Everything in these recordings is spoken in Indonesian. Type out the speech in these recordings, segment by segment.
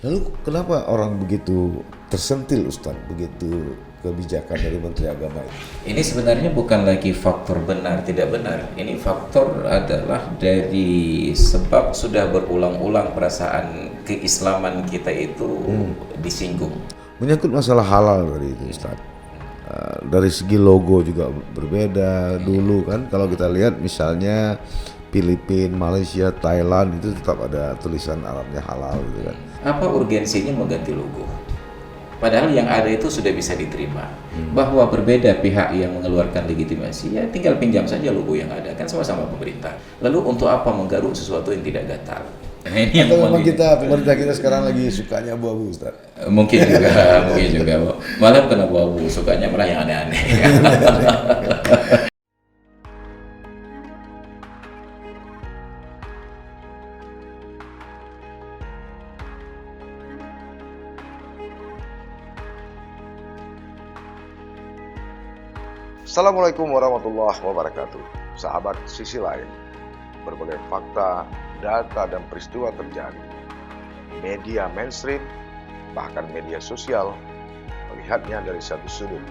Lalu kenapa orang begitu tersentil Ustaz, begitu kebijakan dari Menteri Agama itu? Ini sebenarnya bukan lagi faktor benar tidak benar. Ini faktor adalah dari sebab sudah berulang-ulang perasaan keislaman kita itu disinggung. Menyangkut masalah halal tadi itu Ustaz. Dari segi logo juga berbeda. Dulu kan kalau kita lihat misalnya Filipina, Malaysia, Thailand itu tetap ada tulisan Arabnya halal gitu kan. Apa urgensinya mengganti logo? Padahal yang ada itu sudah bisa diterima. Bahwa berbeda pihak yang mengeluarkan legitimasi, ya tinggal pinjam saja logo yang ada, kan sama-sama pemerintah. Lalu untuk apa menggaruk sesuatu yang tidak gatal? Nah, ini yang Atau memang pemerintah kita sekarang lagi sukanya abu-abu Ustaz? mungkin juga. Malah bukan abu-abu, sukanya malah yang aneh-aneh. Assalamualaikum warahmatullahi wabarakatuh. Sahabat sisi lain, berbagai fakta, data, dan peristiwa terjadi. Media mainstream, bahkan media sosial, melihatnya dari satu sudut,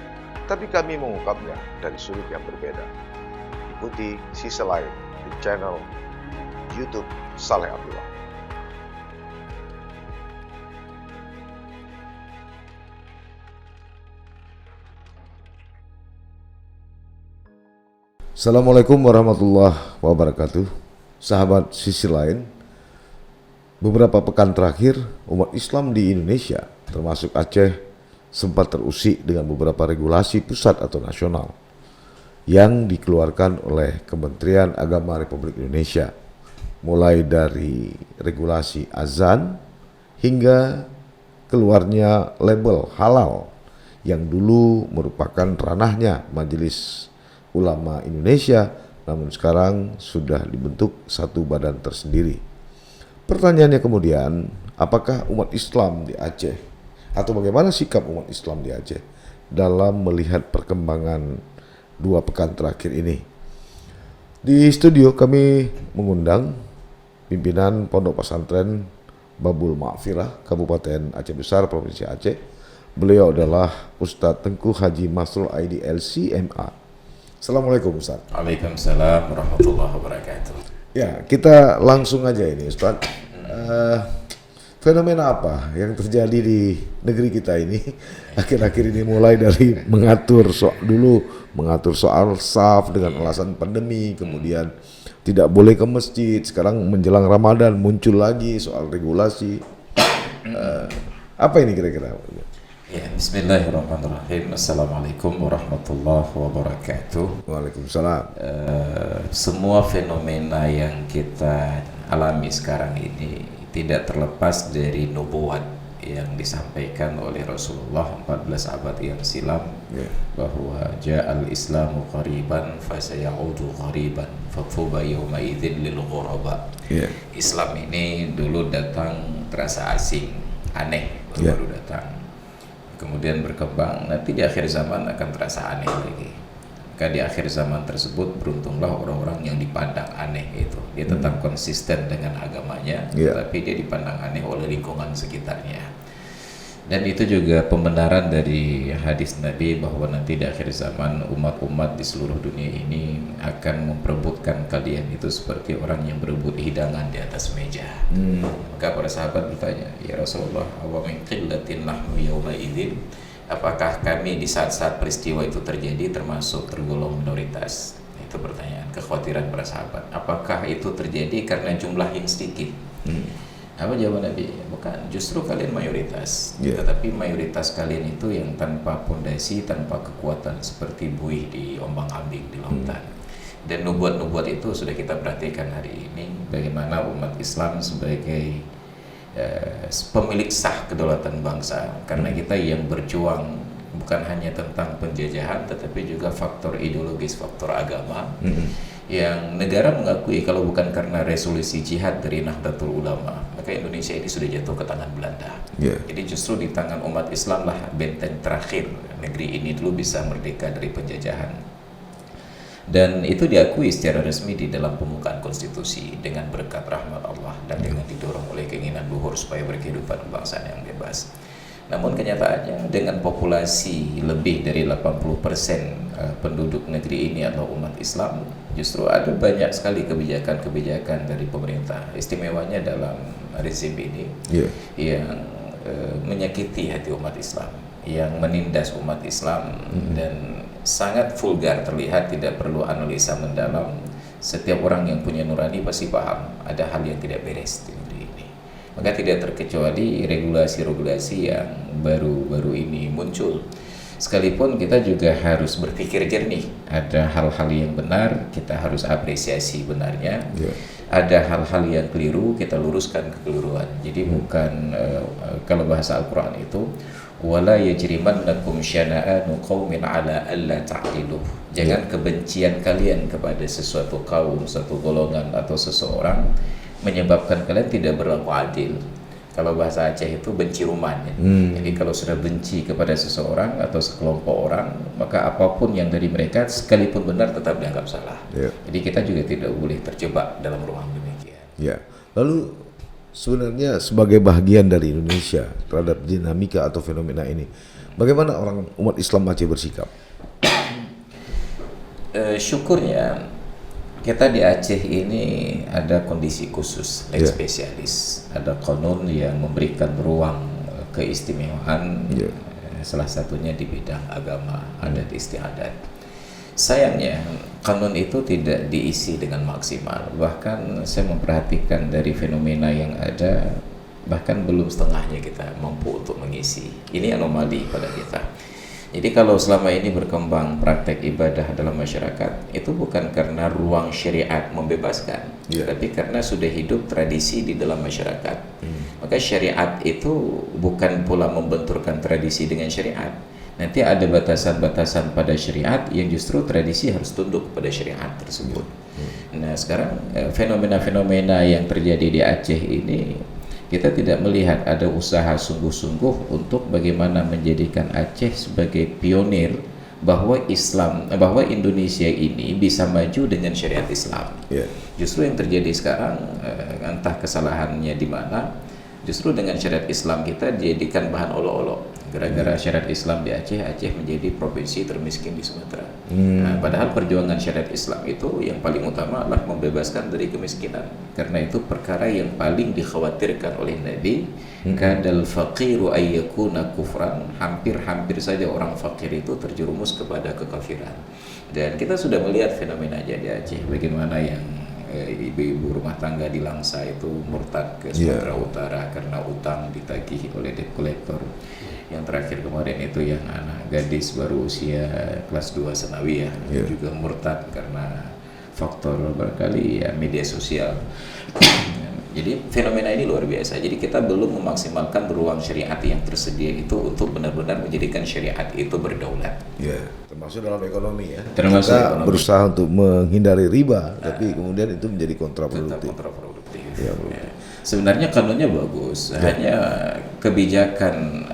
tapi kami mengungkapnya dari sudut yang berbeda. Ikuti sisi lain di channel YouTube Saleh Abdullah. Assalamualaikum warahmatullahi wabarakatuh. Sahabat sisi lain, beberapa pekan terakhir umat Islam di Indonesia termasuk Aceh sempat terusik dengan beberapa regulasi pusat atau nasional yang dikeluarkan oleh Kementerian Agama Republik Indonesia, mulai dari regulasi azan hingga keluarnya label halal yang dulu merupakan ranahnya Majelis Ulama Indonesia, namun sekarang sudah dibentuk satu badan tersendiri. Pertanyaannya kemudian, apakah umat Islam di Aceh atau bagaimana sikap umat Islam di Aceh dalam melihat perkembangan 2 pekan terakhir ini? Di studio kami mengundang pimpinan Pondok Pesantren Babul Ma'firah Kabupaten Aceh Besar Provinsi Aceh. Beliau adalah Ustadz Tengku Haji Masrul Aidi LC.MA. Assalamualaikum Ustaz. Waalaikumsalam warahmatullahi wabarakatuh. Ya, kita langsung aja ini Ustaz. Fenomena apa yang terjadi di negeri kita ini akhir-akhir ini, mulai dari mengatur soal saf dengan alasan pandemi, kemudian tidak boleh ke masjid, sekarang menjelang Ramadan muncul lagi soal regulasi. Apa ini kira-kira? Ya, bismillahirrahmanirrahim. Assalamualaikum warahmatullahi wabarakatuh. Waalaikumsalam. Semua fenomena yang kita alami sekarang ini tidak terlepas dari nubuat yang disampaikan oleh Rasulullah 14 abad yang silam, bahwa ja'al islamu qariban fasayaudu qariban fatuba yawma idzin lil ghuraba. Islam ini dulu datang terasa asing, aneh, baru datang, kemudian berkembang, nanti di akhir zaman akan terasa aneh lagi. Maka di akhir zaman tersebut beruntunglah orang-orang yang dipandang aneh itu. Dia tetap konsisten dengan agamanya, tapi dia dipandang aneh oleh lingkungan sekitarnya. Dan itu juga pembenaran dari hadis Nabi bahwa nanti di akhir zaman umat-umat di seluruh dunia ini akan memperebutkan kalian itu seperti orang yang berebut hidangan di atas meja. Maka para sahabat bertanya, ya Rasulullah, wa min qillatin nahnu yawma idzin, apakah kami di saat-saat peristiwa itu terjadi termasuk tergolong minoritas? Itu pertanyaan, kekhawatiran para sahabat. Apakah itu terjadi karena jumlah yang sedikit? Apa jawaban Nabi? Bukan, justru kalian mayoritas. Tetapi mayoritas kalian itu yang tanpa pondasi, tanpa kekuatan, seperti buih di ombang-ambing di lautan. Dan nubuat-nubuat itu sudah kita perhatikan hari ini, bagaimana umat Islam sebagai pemilik sah kedaulatan bangsa, karena kita yang berjuang bukan hanya tentang penjajahan, tetapi juga faktor ideologis, faktor agama, yang negara mengakui kalau bukan karena resolusi jihad dari Nahdlatul Ulama, maka Indonesia ini sudah jatuh ke tangan Belanda. Jadi justru di tangan umat Islam lah benteng terakhir negeri ini dulu bisa merdeka dari penjajahan. Dan itu diakui secara resmi di dalam pembukaan konstitusi dengan berkat rahmat Allah. dan dengan didorong oleh keinginan luhur supaya berkehidupan kebangsaan yang bebas. Namun kenyataannya dengan populasi lebih dari 80% penduduk negeri ini adalah umat Islam, justru ada banyak sekali kebijakan-kebijakan dari pemerintah, istimewanya dalam rezim ini yang menyakiti hati umat Islam, yang menindas umat Islam dan sangat vulgar terlihat, tidak perlu analisa mendalam. Setiap orang yang punya nurani pasti paham ada hal yang tidak beres di negeri ini. Maka tidak terkecuali regulasi-regulasi yang baru-baru ini muncul. Sekalipun kita juga harus berpikir jernih. Ada hal-hal yang benar, kita harus apresiasi benarnya. Ada hal-hal yang keliru, kita luruskan kekeliruan. Jadi bukan kalau bahasa Al-Quran itu wala yajrimannakum syana'anu qaumin ala alla ta'dilu. Jangan kebencian kalian kepada sesuatu kaum, satu golongan atau seseorang menyebabkan kalian tidak berlaku adil. Kalau bahasa Aceh itu benci ruman ya. Jadi kalau sudah benci kepada seseorang atau sekelompok orang, maka apapun yang dari mereka sekalipun benar tetap dianggap salah. Jadi kita juga tidak boleh terjebak dalam ruang demikian. Lalu sebenarnya sebagai bagian dari Indonesia terhadap dinamika atau fenomena ini, bagaimana orang umat Islam Aceh bersikap? Syukurnya kita di Aceh ini ada kondisi khusus, lex spesialis, ada kanun yang memberikan ruang keistimewaan, salah satunya di bidang agama, adat istiadat. Sayangnya kanun itu tidak diisi dengan maksimal. Bahkan saya memperhatikan dari fenomena yang ada, bahkan belum setengahnya kita mampu untuk mengisi. Ini anomali pada kita. Jadi kalau selama ini berkembang praktek ibadah dalam masyarakat, itu bukan karena ruang syariat membebaskan, tapi karena sudah hidup tradisi di dalam masyarakat. Maka syariat itu bukan pula membenturkan tradisi dengan syariat. Nanti ada batasan-batasan pada syariat yang justru tradisi harus tunduk pada syariat tersebut. Nah sekarang fenomena-fenomena yang terjadi di Aceh ini, kita tidak melihat ada usaha sungguh-sungguh untuk bagaimana menjadikan Aceh sebagai pionir bahwa Indonesia ini bisa maju dengan syariat Islam. Justru yang terjadi sekarang, entah kesalahannya di mana, justru dengan syariat Islam kita dijadikan bahan olok-olok. Gara-gara syariat Islam di Aceh, Aceh menjadi provinsi termiskin di Sumatera. Nah, padahal perjuangan syariat Islam itu yang paling utama adalah membebaskan dari kemiskinan. Karena itu perkara yang paling dikhawatirkan oleh Nabi, kadal faqiru ayyakuna kufran, hampir-hampir saja orang fakir itu terjerumus kepada kekafiran. Dan kita sudah melihat fenomena aja di Aceh, bagaimana yang ibu-ibu rumah tangga di Langsa itu murtad ke Sumatera Utara karena utang ditagih oleh debt collector. Yang terakhir kemarin itu yang anak gadis baru usia kelas 2 sanawiyah juga murtad karena faktor barangkali media sosial. Jadi fenomena ini luar biasa. Jadi kita belum memaksimalkan ruang syariat yang tersedia itu untuk benar-benar menjadikan syariat itu berdaulat. Termasuk dalam ekonomi ya. Termasuk kita ekonomi. Berusaha untuk menghindari riba, tapi kemudian itu menjadi kontraproduktif. Sebenarnya kanunnya bagus, hanya kebijakan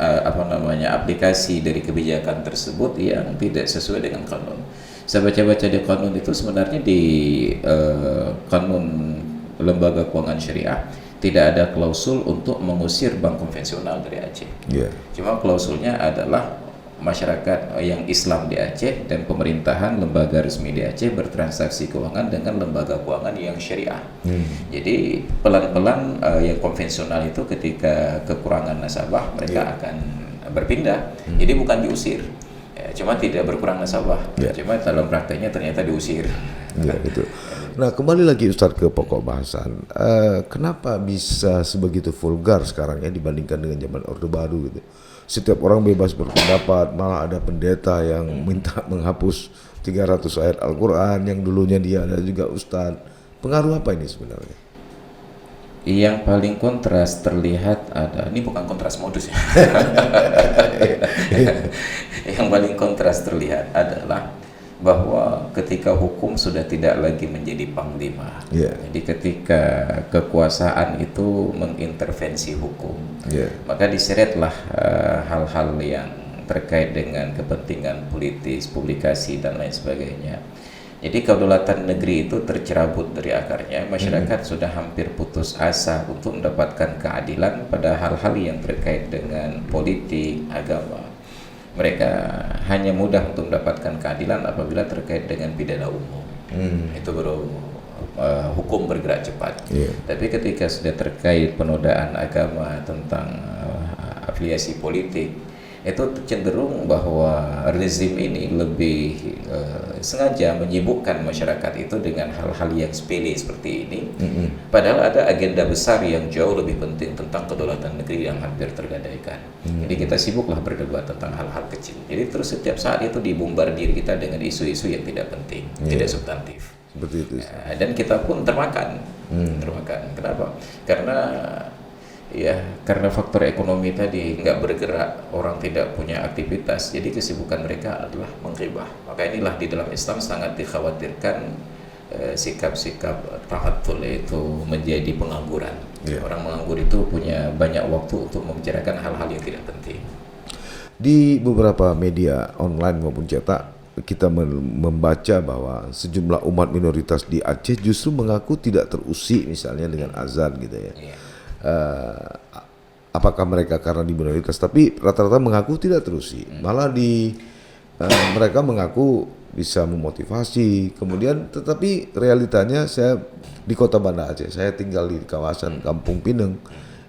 aplikasi dari kebijakan tersebut yang tidak sesuai dengan kanun. Saya baca-baca di kanun itu sebenarnya di kanun lembaga keuangan syariah tidak ada klausul untuk mengusir bank konvensional dari Aceh. Cuma klausulnya adalah masyarakat yang Islam di Aceh dan pemerintahan lembaga resmi di Aceh bertransaksi keuangan dengan lembaga keuangan yang syariah. Jadi pelan-pelan yang konvensional itu ketika kekurangan nasabah mereka akan berpindah. Jadi bukan diusir, cuma tidak berkurang nasabah. Cuma dalam prakteknya ternyata diusir. Gitu. Nah kembali lagi Ustadz ke pokok bahasan. Kenapa bisa sebegitu vulgar sekarang ya dibandingkan dengan zaman Orde Baru gitu? Setiap orang bebas berpendapat, malah ada pendeta yang minta menghapus 300 ayat Al-Quran yang dulunya dia ada juga Ustadz. Pengaruh apa ini sebenarnya? Yang paling kontras terlihat ada, ini bukan kontras modus ya. Yang paling kontras terlihat adalah bahwa ketika hukum sudah tidak lagi menjadi panglima. Jadi ketika kekuasaan itu mengintervensi hukum, maka diseretlah hal-hal yang terkait dengan kepentingan politis, publikasi dan lain sebagainya. Jadi kedaulatan negeri itu tercerabut dari akarnya, masyarakat sudah hampir putus asa untuk mendapatkan keadilan pada hal-hal yang terkait dengan politik, agama. Mereka hanya mudah untuk mendapatkan keadilan apabila terkait dengan pidana umum. Itu baru hukum bergerak cepat. Tapi ketika sudah terkait penodaan agama, tentang afiliasi politik, itu cenderung bahwa rezim ini lebih sengaja menyibukkan masyarakat itu dengan hal-hal yang sepele seperti ini, padahal ada agenda besar yang jauh lebih penting tentang kedaulatan negeri yang hampir tergadaikan. Jadi kita sibuklah berdebat tentang hal-hal kecil. Jadi terus setiap saat itu dibombardir kita dengan isu-isu yang tidak penting, tidak substantif. Seperti itu. Dan kita pun termakan. Kenapa? Karena faktor ekonomi tadi nggak bergerak, orang tidak punya aktivitas, jadi kesibukan mereka adalah menghibah. Maka inilah di dalam Islam sangat dikhawatirkan sikap-sikap tahatul itu menjadi pengangguran. Orang menganggur itu punya banyak waktu untuk membicarakan hal-hal yang tidak penting. Di beberapa media online maupun cetak, kita membaca bahwa sejumlah umat minoritas di Aceh justru mengaku tidak terusik misalnya dengan azan gitu ya. Apakah mereka karena di minoritas, tapi rata-rata mengaku tidak terusik. Malah mereka mengaku bisa memotivasi. Kemudian tetapi realitanya saya di Kota Banda Aceh, saya tinggal di kawasan Kampung Pineng.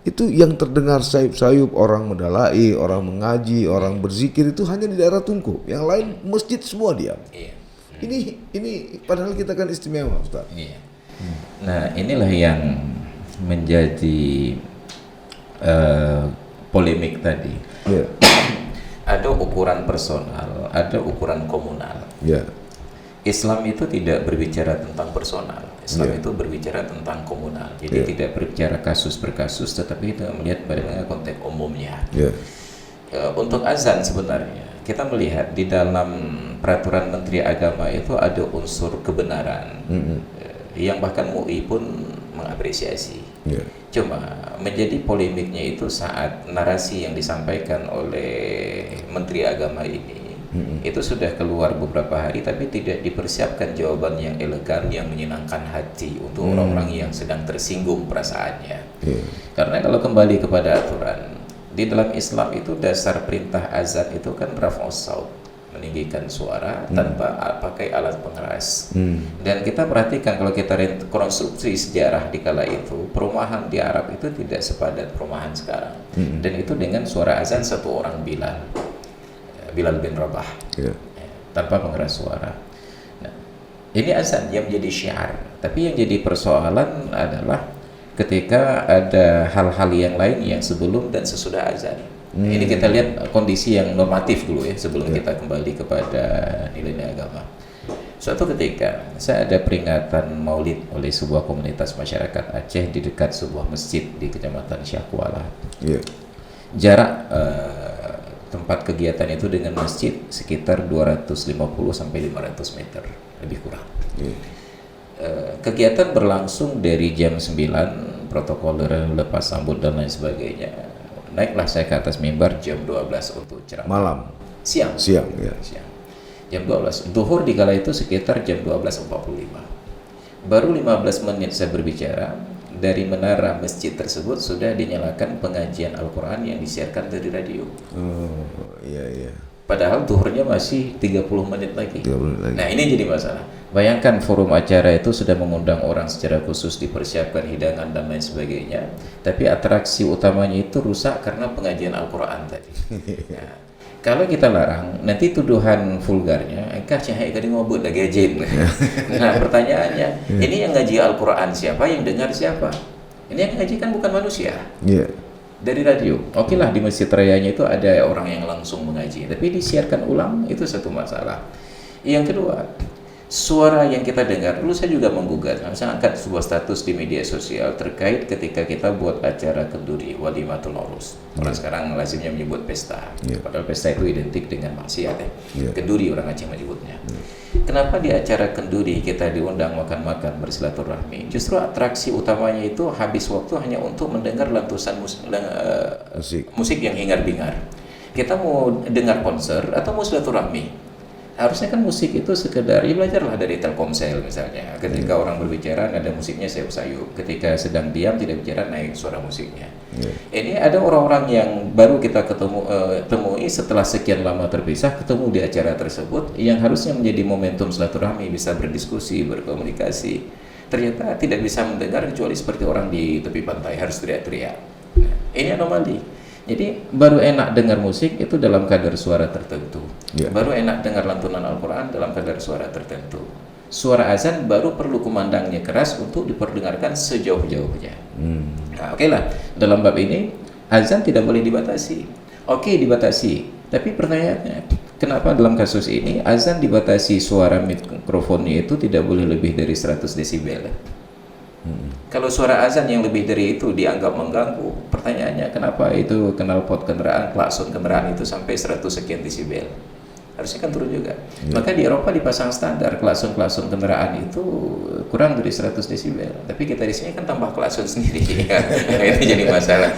Itu yang terdengar sayup-sayup orang mendalai, orang mengaji, orang berzikir itu hanya di daerah Tungku. Yang lain masjid semua diam. Ini padahal kita kan istimewa, Ustaz. Nah, inilah yang menjadi polemik tadi. Ada ukuran personal, ada ukuran komunal. Islam itu tidak berbicara tentang personal. Islam itu berbicara tentang komunal. Jadi tidak berbicara kasus per kasus, tetapi kita melihat bagaimana konteks umumnya. Untuk azan sebenarnya kita melihat di dalam peraturan Menteri Agama itu ada unsur kebenaran, yang bahkan MUI pun mengapresiasi. Cuma menjadi polemiknya itu saat narasi yang disampaikan oleh Menteri Agama ini itu sudah keluar beberapa hari, tapi tidak dipersiapkan jawaban yang elegan yang menyenangkan hati untuk orang-orang yang sedang tersinggung perasaannya. Karena kalau kembali kepada aturan di dalam Islam itu, dasar perintah azan itu kan raf'us saut, meninggikan suara tanpa pakai alat pengeras. Dan kita perhatikan kalau kita rekonstruksi sejarah di kala itu, perumahan di Arab itu tidak sepadat perumahan sekarang. Dan itu dengan suara azan satu orang Bilal bin Rabah, tanpa pengeras suara. Nah, ini azan yang menjadi syiar. Tapi yang jadi persoalan adalah ketika ada hal-hal yang lain yang sebelum dan sesudah azan. Ini kita lihat kondisi yang normatif dulu ya, sebelum kita kembali kepada nilai agama. Suatu ketika saya ada peringatan maulid oleh sebuah komunitas masyarakat Aceh di dekat sebuah masjid di Kecamatan Syahkuala. Jarak tempat kegiatan itu dengan masjid sekitar 250 sampai 500 meter, lebih kurang. Kegiatan berlangsung dari jam 9, protokoler, lepas sambut dan lain sebagainya. Naiklah saya ke atas mimbar jam 12 untuk ceramah. Malam. Siang. Siang. Jam 12. Zuhur di kala itu sekitar jam 12.45. Baru 15 menit saya berbicara, dari menara masjid tersebut sudah dinyalakan pengajian Al-Quran yang disiarkan dari radio. Padahal zuhurnya masih 30 menit lagi. Nah, ini jadi masalah. Bayangkan forum acara itu sudah mengundang orang secara khusus, dipersiapkan hidangan dan lain sebagainya, tapi atraksi utamanya itu rusak karena pengajian Al-Quran tadi. Nah, kalau kita larang, nanti tuduhan vulgarnya, engkau cahaya kali ngobot lagi ajin. Nah, pertanyaannya, ini yang ngaji Al-Quran siapa, yang dengar siapa? Ini yang ngaji kan bukan manusia. Dari radio. Oke lah, di masjid rayanya itu ada orang yang langsung mengaji, tapi disiarkan ulang itu satu masalah. Yang kedua, suara yang kita dengar, dulu saya juga menggugat, saya angkat sebuah status di media sosial terkait ketika kita buat acara kenduri, walimatul urus. Orang sekarang lazimnya menyebut pesta, padahal pesta itu identik dengan maksiat ya. Kenduri orang Aceh menyebutnya. Kenapa di acara kenduri kita diundang makan-makan bersilaturahmi? Justru atraksi utamanya itu habis waktu hanya untuk mendengar lantusan musik yang hingar-bingar. Kita mau dengar konser atau mau silaturahmi? Harusnya kan musik itu sekedar, ya belajarlah dari Telkomsel misalnya. Ketika orang berbicara nada musiknya sayup-sayup. Ketika sedang diam tidak bicara naik suara musiknya. Ini ada orang-orang yang baru kita temui setelah sekian lama terpisah, ketemu di acara tersebut yang harusnya menjadi momentum silaturahmi, bisa berdiskusi, berkomunikasi. Ternyata tidak bisa mendengar kecuali seperti orang di tepi pantai harus teriak-teriak. Ini anomali. Jadi baru enak dengar musik itu dalam kadar suara tertentu. Baru enak dengar lantunan Al-Quran dalam kadar suara tertentu. Suara azan baru perlu kumandangnya keras untuk diperdengarkan sejauh-jauhnya. Nah, oke lah, dalam bab ini azan tidak boleh dibatasi. Oke, dibatasi. Tapi pertanyaannya, kenapa dalam kasus ini azan dibatasi suara mikrofonnya itu tidak boleh lebih dari 100 desibel? Kalau suara azan yang lebih dari itu dianggap mengganggu, pertanyaannya kenapa itu knalpot kendaraan, klakson kendaraan itu sampai 100 sekian desibel? Harusnya kan turun juga. Maka di Eropa dipasang standar klakson-klakson kendaraan itu kurang dari 100 desibel. Tapi kita di sini kan tambah klakson sendiri. Itu jadi masalah.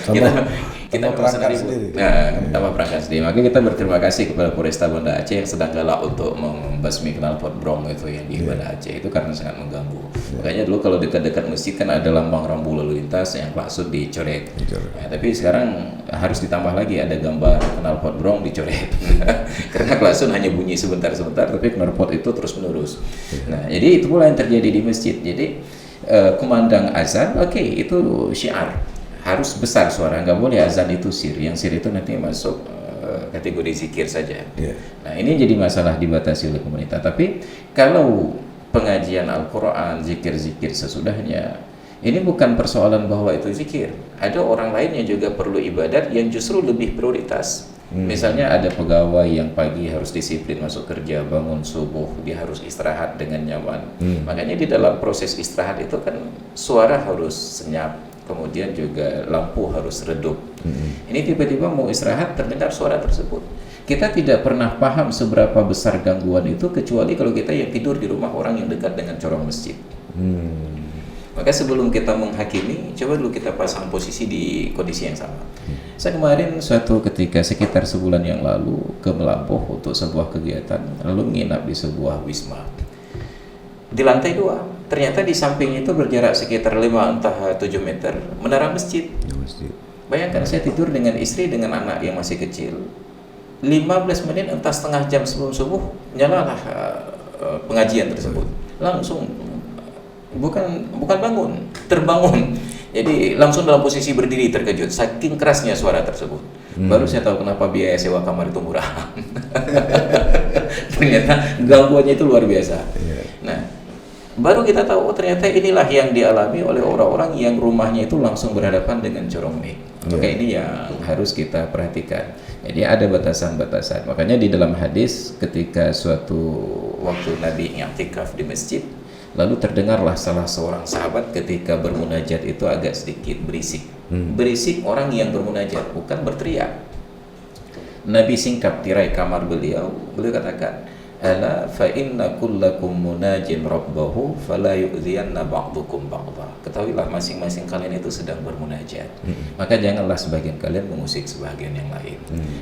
Kita perangkat sendiri. Nah, tambah perangkat sendiri. Maka kita berterima kasih kepada Polresta Banda Aceh yang sedang galak untuk membasmi knalpot brong itu yang di Banda Aceh itu karena sangat mengganggu. Makanya dulu kalau dekat-dekat masjid kan ada lambang rambu lalu lintas yang klakson dicoret. Nah, tapi sekarang harus ditambah lagi ada gambar knalpot brong dicoret. Karena klakson hanya bunyi sebentar-sebentar, tapi knalpot itu terus menerus. Nah, jadi itu pula yang terjadi di masjid. Jadi kumandang azan, oke, itu syiar. Harus besar suara, nggak boleh azan itu sir. Yang sir itu nanti masuk kategori zikir saja. Nah, ini jadi masalah dibatasi oleh pemerintah. Tapi kalau pengajian Al-Quran, zikir-zikir sesudahnya, ini bukan persoalan bahwa itu zikir. Ada orang lain yang juga perlu ibadat yang justru lebih prioritas. Misalnya ada pegawai yang pagi harus disiplin masuk kerja, bangun subuh, dia harus istirahat dengan nyaman. Makanya di dalam proses istirahat itu kan suara harus senyap, kemudian juga lampu harus redup. Ini tiba-tiba mau istirahat terdengar suara tersebut. Kita tidak pernah paham seberapa besar gangguan itu kecuali kalau kita yang tidur di rumah orang yang dekat dengan corong masjid. Maka sebelum kita menghakimi, coba dulu kita pasang posisi di kondisi yang sama. Saya kemarin suatu ketika sekitar sebulan yang lalu ke Melampoh untuk sebuah kegiatan, lalu menginap di sebuah wisma. Di lantai 2, ternyata di samping itu berjarak sekitar 5 entah 7 meter menara masjid. Bayangkan saya tidur dengan istri dengan anak yang masih kecil. 15 menit entah setengah jam sebelum subuh nyalalah pengajian tersebut. Langsung bukan bangun, terbangun. Jadi langsung dalam posisi berdiri terkejut saking kerasnya suara tersebut. Baru saya tahu kenapa biaya sewa kamar itu murah. Ternyata gangguannya itu luar biasa. Nah, baru kita tahu ternyata inilah yang dialami oleh orang-orang yang rumahnya itu langsung berhadapan dengan corong mik. Maka ini yang harus kita perhatikan. Jadi ada batasan-batasan. Makanya di dalam hadis ketika suatu waktu Nabi i'tikaf di masjid, lalu terdengarlah salah seorang sahabat ketika bermunajat itu agak sedikit berisik. Berisik orang yang bermunajat, bukan berteriak. Nabi singkap tirai kamar beliau katakan, ala fa inna kullakum munajin rabbahu fala yu'dhiyanna ba'dukum ba'dha. Ketahuilah masing-masing kalian itu sedang bermunajat. Maka janganlah sebagian kalian mengusik sebagian yang lain.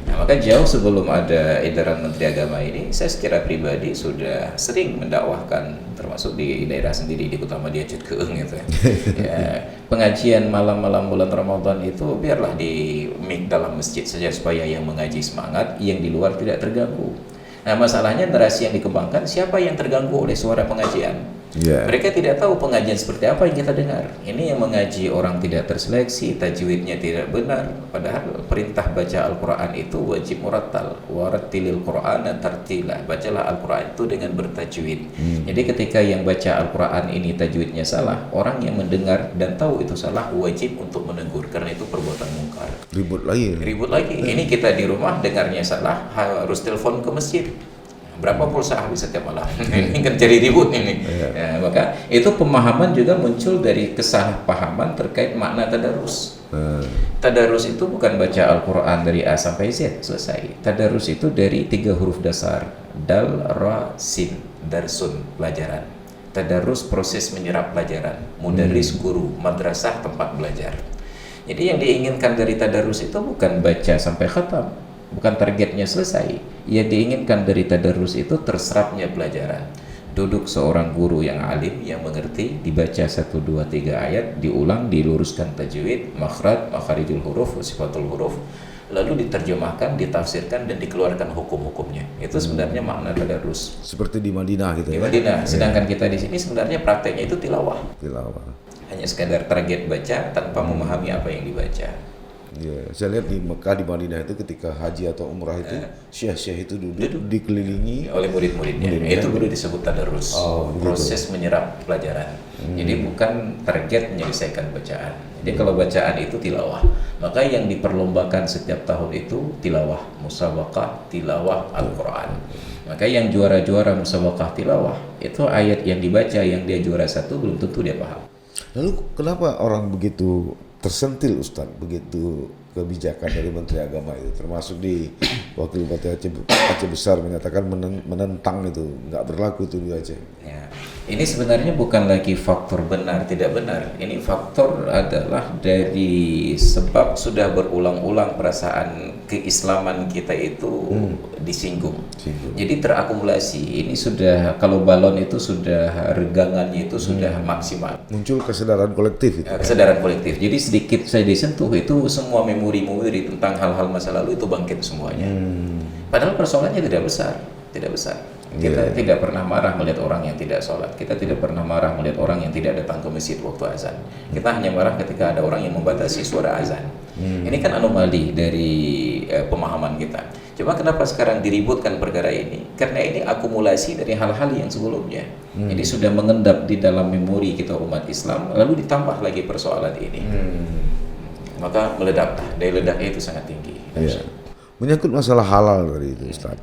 Nah, maka jauh sebelum ada edaran Menteri Agama ini, saya secara pribadi sudah sering mendakwahkan, termasuk di daerah sendiri di Kota Madia Cut Keung gitu ya. Pengajian malam-malam bulan Ramadan itu biarlah di mik dalam masjid saja supaya yang mengaji semangat, yang di luar tidak terganggu. Nah, masalahnya narasi yang dikembangkan, siapa yang terganggu oleh suara pengajian? Mereka tidak tahu pengajian seperti apa yang kita dengar. Ini yang mengaji orang tidak terseleksi, tajwidnya tidak benar. Padahal perintah baca Al-Quran itu wajib murattal. Warattilil Qur'ana tartila. Bacalah Al-Quran itu dengan bertajwid. Jadi ketika yang baca Al-Quran ini tajwidnya salah, orang yang mendengar dan tahu itu salah wajib untuk menegur, karena itu perbuatan mungkar. Ribut lagi. Ini kita di rumah dengarnya salah, harus telepon ke masjid. Berapa pulsa habis setiap malam? Ini kan jadi ribut ini. Ya, maka itu pemahaman juga muncul dari kesalahpahaman terkait makna tadarus. Tadarus itu bukan baca Al-Quran dari A sampai Z selesai. Tadarus itu dari 3 huruf dasar, dal, ra, sin, darsun, pelajaran. Tadarus proses menyerap pelajaran, mudaris guru, madrasah tempat belajar. Jadi yang diinginkan dari tadarus itu bukan baca sampai khatam, bukan targetnya selesai. Yang diinginkan dari tadarrus itu terserapnya pelajaran. Duduk seorang guru yang alim, yang mengerti, dibaca 1, 2, 3 ayat, diulang, diluruskan tajwid, makhraj, makharijul huruf, sifatul huruf, lalu diterjemahkan, ditafsirkan, dan dikeluarkan hukum-hukumnya. Itu sebenarnya makna tadarrus. Seperti di Madinah gitu Di ya. Madinah, sedangkan kita di sini sebenarnya prakteknya itu tilawah. Tilawah. Hanya sekadar target baca tanpa memahami apa yang dibaca. Ya, saya lihat di Mekah, di Madinah itu ketika haji atau umrah itu syekh-syekh itu duduk dikelilingi Oleh murid-muridnya. Itu baru disebut tadarrus. Proses menyerap pelajaran. Jadi bukan target menyelesaikan bacaan. Jadi kalau bacaan itu tilawah, maka yang diperlombakan setiap tahun itu tilawah, musabaqah tilawah Al-Quran. Maka yang juara-juara musabaqah tilawah itu ayat yang dibaca yang dia juara 1 belum tentu dia paham. Lalu kenapa orang begitu tersentil Ustadz, begitu kebijakan dari Menteri Agama itu, termasuk di Wakil Bupati Aceh Besar menyatakan menentang itu, nggak berlaku itu di Aceh. Ya, ini sebenarnya bukan lagi faktor benar tidak benar. Ini faktor adalah dari sebab sudah berulang-ulang perasaan keislaman kita itu disinggung. Jadi terakumulasi. Ini sudah, kalau balon itu sudah regangannya itu sudah maksimal. Muncul kesadaran kolektif itu. Kesadaran kolektif. Jadi sedikit saya disentuh itu semua memori-memori tentang hal-hal masa lalu itu bangkit semuanya. Padahal persoalannya tidak besar. Kita tidak pernah marah melihat orang yang tidak sholat. Kita tidak pernah marah melihat orang yang tidak datang ke masjid waktu azan. Kita hanya marah ketika ada orang yang membatasi suara azan. Ini kan anomali dari pemahaman kita. Coba kenapa sekarang diributkan perkara ini? Karena ini akumulasi dari hal-hal yang sebelumnya. Jadi sudah mengendap di dalam memori kita umat Islam, lalu ditambah lagi persoalan ini. Maka meledak, daya ledaknya itu sangat tinggi. Menyangkut masalah halal dari itu Ustaz.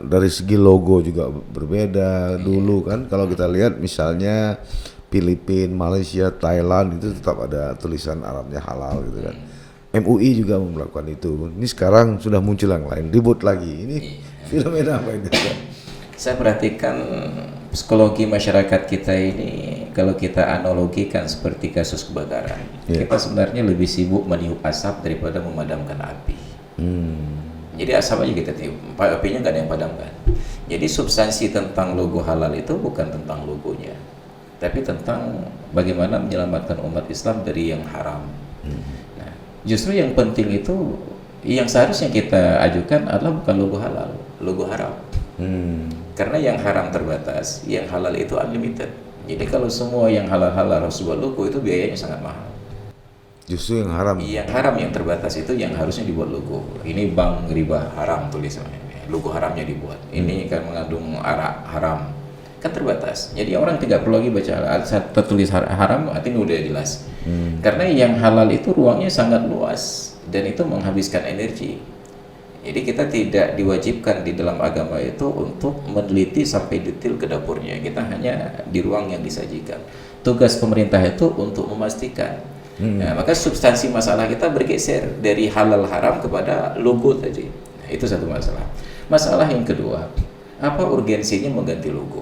Dari segi logo juga berbeda. Dulu kan kalau kita lihat misalnya Filipina, Malaysia, Thailand itu tetap ada tulisan Arabnya halal gitu kan. MUI juga melakukan itu. Ini sekarang sudah muncul yang lain, ribut lagi. Ini fenomena apa ini? Saya perhatikan psikologi masyarakat kita ini, kalau kita analogikan seperti kasus kebakaran, kita sebenarnya lebih sibuk meniup asap daripada memadamkan api. Jadi asap aja kita tiup, apinya nggak ada yang padamkan. Jadi substansi tentang logo halal itu bukan tentang logonya, tapi tentang bagaimana menyelamatkan umat Islam dari yang haram. Nah, justru yang penting itu, yang seharusnya kita ajukan adalah bukan logo halal, logo haram. Karena yang haram terbatas, yang halal itu unlimited. Jadi kalau semua yang halal-halal harus buat logo itu biayanya sangat mahal. Justru yang haram. Yang haram yang terbatas itu yang harusnya dibuat logo. Ini bank riba haram tulisannya, logo haramnya dibuat. Ini kan mengandung arak haram, kan terbatas. Jadi orang tidak perlu lagi baca tertulis haram, artinya udah jelas. Karena yang halal itu ruangnya sangat luas dan itu menghabiskan energi. Jadi kita tidak diwajibkan di dalam agama itu untuk meneliti sampai detail ke dapurnya. Kita hanya di ruang yang disajikan. Tugas pemerintah itu untuk memastikan. Nah, maka substansi masalah kita bergeser dari halal haram kepada logo tadi. Nah, itu satu masalah. Masalah yang kedua, apa urgensinya mengganti logo?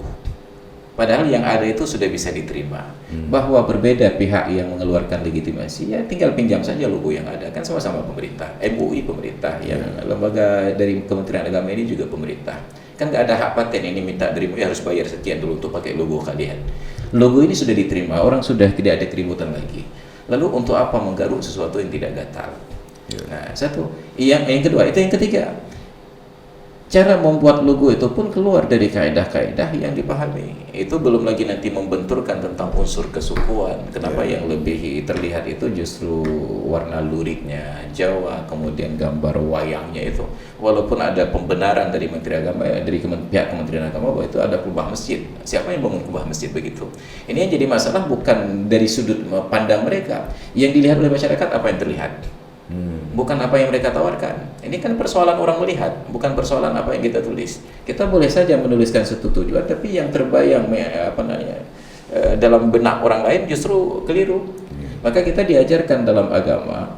Padahal yang ada itu sudah bisa diterima. Bahwa berbeda pihak yang mengeluarkan legitimasi, ya tinggal pinjam saja logo yang ada. Kan sama-sama pemerintah, MUI pemerintah, yang lembaga dari Kementerian Agama ini juga pemerintah. Kan nggak ada hak paten ini minta dari MUI harus bayar sekian dulu untuk pakai logo kalian. Logo ini sudah diterima, orang sudah tidak ada keributan lagi. Lalu untuk apa menggaruk sesuatu yang tidak gatal? Nah, satu. Yang kedua, itu yang ketiga. Cara membuat logo itu pun keluar dari kaedah-kaedah yang dipahami. Itu belum lagi nanti membenturkan tentang unsur kesukuan. Kenapa yang lebih terlihat itu justru warna luriknya Jawa, kemudian gambar wayangnya itu. Walaupun ada pembenaran dari Menteri Agama, dari pihak Kementerian Agama bahwa itu ada kubah masjid. Siapa yang bangun kubah masjid begitu? Ini yang jadi masalah bukan dari sudut pandang mereka. Yang dilihat oleh masyarakat apa yang terlihat. Bukan apa yang mereka tawarkan. Ini kan persoalan orang melihat, bukan persoalan apa yang kita tulis. Kita boleh saja menuliskan satu tujuan, tapi yang terbayang dalam benak orang lain justru keliru. Maka kita diajarkan dalam agama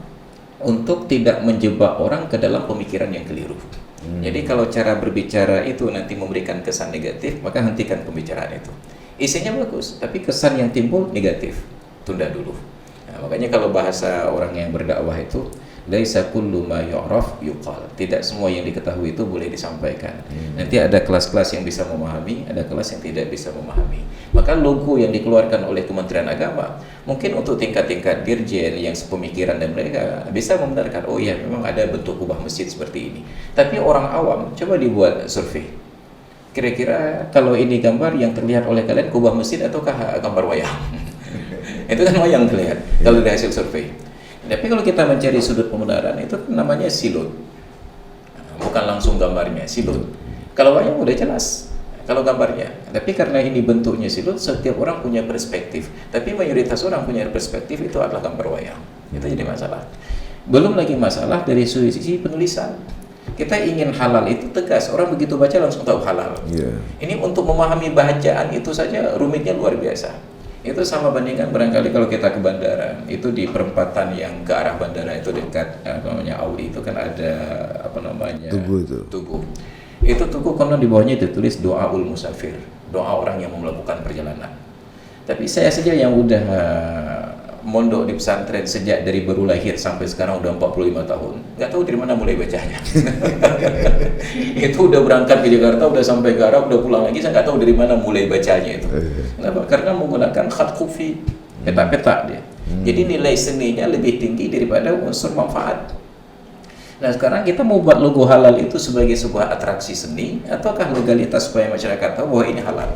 untuk tidak menjebak orang ke dalam pemikiran yang keliru. Jadi kalau cara berbicara itu nanti memberikan kesan negatif, maka hentikan pembicaraan itu. Isinya bagus, tapi kesan yang timbul negatif, tunda dulu. Nah, makanya kalau bahasa orang yang berdakwah itu, laisa kullu ma yu'raf yuqal. Tidak semua yang diketahui itu boleh disampaikan. Nanti ada kelas-kelas yang bisa memahami, ada kelas yang tidak bisa memahami. Maka logo yang dikeluarkan oleh Kementerian Agama mungkin untuk tingkat-tingkat dirjen yang sepemikiran dan mereka bisa membenarkan, oh iya memang ada bentuk kubah masjid seperti ini. Tapi orang awam coba dibuat survei. Kira-kira kalau ini gambar yang terlihat oleh kalian kubah masjid ataukah gambar wayang? Itu kan wayang terlihat kalau dari hasil survei. Tapi kalau kita mencari sudut pembenaran itu namanya silut, bukan langsung gambarnya, silut. Kalau wayang udah jelas kalau gambarnya. Tapi karena ini bentuknya silut, setiap orang punya perspektif. Tapi mayoritas orang punya perspektif itu adalah gambar wayang. Itu jadi masalah. Belum lagi masalah dari sisi penulisan. Kita ingin halal itu tegas, orang begitu baca langsung tahu halal. Ini untuk memahami bacaan itu saja rumitnya luar biasa. Itu sama bandingkan barangkali kalau kita ke bandara, itu di perempatan yang ke arah bandara itu dekat namanya Audi itu kan ada Tugu itu. Itu Tugu karena di bawahnya ditulis doaul musafir, doa orang yang mau melakukan perjalanan. Tapi saya saja yang udah mondok di pesantren sejak dari baru lahir sampai sekarang udah 45 tahun, nggak tahu dari mana mulai bacanya. Itu udah berangkat ke Jakarta, udah sampai ke Arab, udah pulang lagi, saya nggak tahu dari mana mulai bacanya itu. Kenapa? Karena menggunakan khat khufi, peta-peta dia. Jadi nilai seninya lebih tinggi daripada unsur manfaat. Nah sekarang kita mau buat logo halal itu sebagai sebuah atraksi seni, ataukah legalitas supaya masyarakat tahu bahwa ini halal?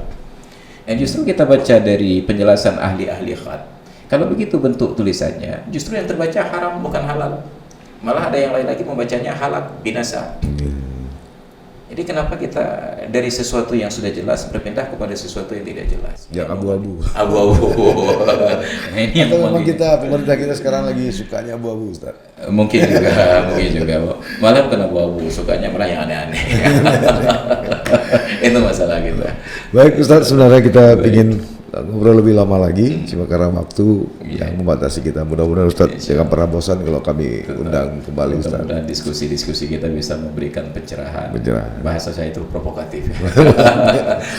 Dan justru kita baca dari penjelasan ahli-ahli khat. Kalau begitu bentuk tulisannya, justru yang terbaca haram bukan halal. Malah ada yang lain lagi membacanya halal, binasa. Jadi kenapa kita dari sesuatu yang sudah jelas berpindah kepada sesuatu yang tidak jelas? Ya abu-abu. Abu-abu. Ini yang memang pemerintah kita sekarang lagi sukanya abu-abu, Ustaz. Mungkin juga. Malah bukan abu-abu, sukanya malah yang aneh-aneh. Itu masalah kita. Baik Ustaz, sebenarnya kita ingin ngobrol lebih lama lagi, cuma karena waktu yang membatasi kita. Mudah-mudahan Ustaz jangan pernah bosan kalau kami undang kembali Ustaz. Mudah-mudahan diskusi-diskusi kita bisa memberikan pencerahan. Bahasa saya itu provokatif.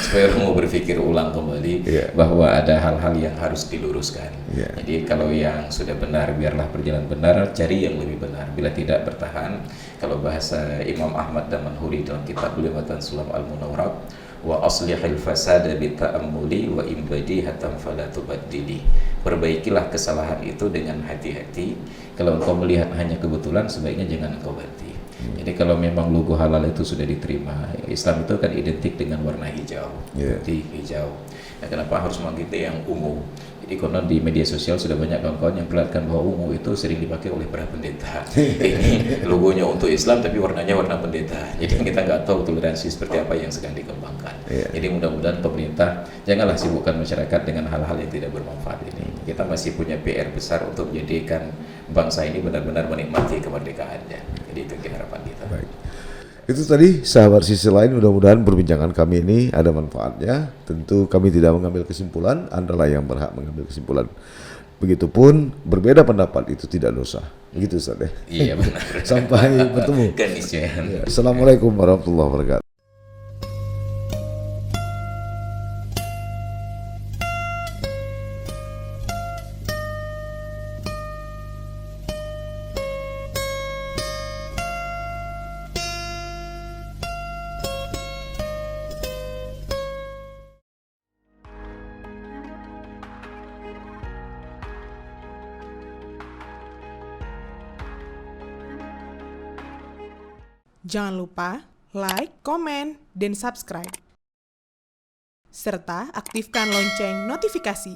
Supaya orang mau berpikir ulang kembali bahwa ada hal-hal yang harus diluruskan. Jadi kalau yang sudah benar biarlah berjalan benar, cari yang lebih benar. Bila tidak bertahan, kalau bahasa Imam Ahmad Damanhuri dalam kitab beliau Matan Sulam Al-Munawwarab, wa aslihil fasada bi ta'ammuli wa imbadi hatam fala tubaddili. Perbaikilah kesalahan itu dengan hati-hati. Kalau engkau melihat hanya kebetulan, sebaiknya jangan engkau ganti. Jadi kalau memang logo halal itu sudah diterima, Islam itu kan identik dengan warna hijau, putih, hijau. Nah, kenapa harus mengganti yang ungu? Jadi konon di media sosial sudah banyak kawan-kawan yang perlihatkan bahwa ungu itu sering dipakai oleh para pendeta. Ini logonya untuk Islam tapi warnanya warna pendeta. Jadi kita nggak tahu toleransi seperti apa yang sedang dikembangkan. Jadi mudah-mudahan pemerintah janganlah sibukkan masyarakat dengan hal-hal yang tidak bermanfaat ini. Kita masih punya PR besar untuk menjadikan bangsa ini benar-benar menikmati kemerdekaannya. Jadi itu harapan kita. Baik. Itu tadi sahabat sisi lain, mudah-mudahan perbincangan kami ini ada manfaatnya. Tentu kami tidak mengambil kesimpulan, Anda lah yang berhak mengambil kesimpulan. Begitupun berbeda pendapat itu tidak dosa. Begitu Ustaz ya. Iya benar. Sampai bertemu. Assalamualaikum warahmatullahi wabarakatuh. Jangan lupa like, komen, dan subscribe. Serta aktifkan lonceng notifikasi.